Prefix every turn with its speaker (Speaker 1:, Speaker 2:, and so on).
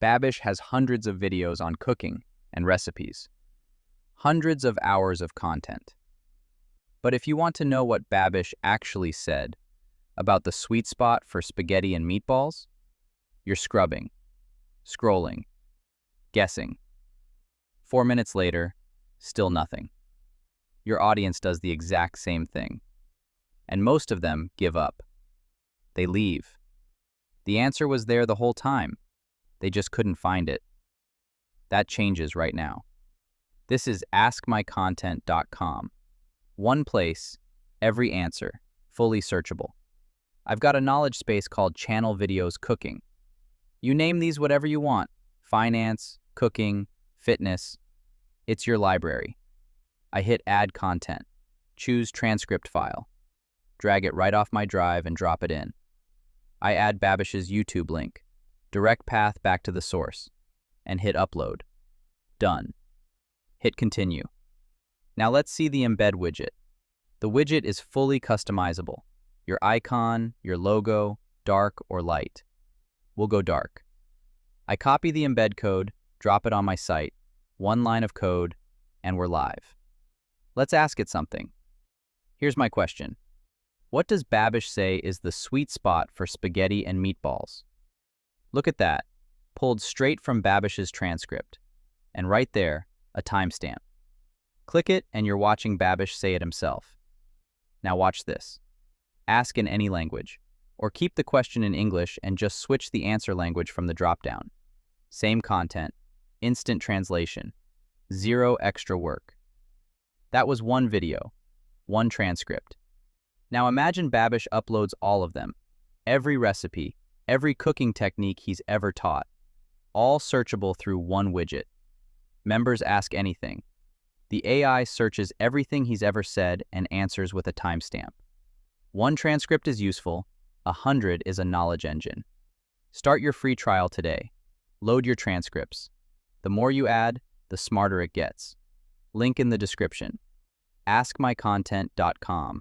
Speaker 1: Babish has hundreds of videos on cooking and recipes. Hundreds of hours of content. But if you want to know what Babish actually said about the sweet spot for spaghetti and meatballs, you're scrubbing, scrolling, guessing. 4 minutes later, still nothing. Your audience does the exact same thing. And most of them give up. They leave. The answer was there the whole time. They just couldn't find it. That changes right now. This is AskMyContent.com. One place, every answer, fully searchable. I've got a knowledge space called Channel Videos Cooking. You name these whatever you want. Finance, cooking, fitness. It's your library. I hit Add Content. Choose Transcript File. Drag it right off my drive and drop it in. I add Babish's YouTube link. Direct path back to the source. And hit Upload. Done. Hit Continue. Now let's see the Embed widget. The widget is fully customizable. Your icon, your logo, dark or light. We'll go dark. I copy the embed code, drop it on my site, one line of code, and we're live. Let's ask it something. Here's my question. What does Babish say is the sweet spot for spaghetti and meatballs? Look at that, pulled straight from Babish's transcript. And right there, a timestamp. Click it and you're watching Babish say it himself. Now watch this. Ask in any language, or keep the question in English and just switch the answer language from the dropdown. Same content, instant translation, zero extra work. That was one video, one transcript. Now imagine Babish uploads all of them, every recipe, every cooking technique he's ever taught, all searchable through one widget. Members ask anything. The AI searches everything he's ever said and answers with a timestamp. One transcript is useful, 100 is a knowledge engine. Start your free trial today. Load your transcripts. The more you add, the smarter it gets. Link in the description. AskMyContent.com.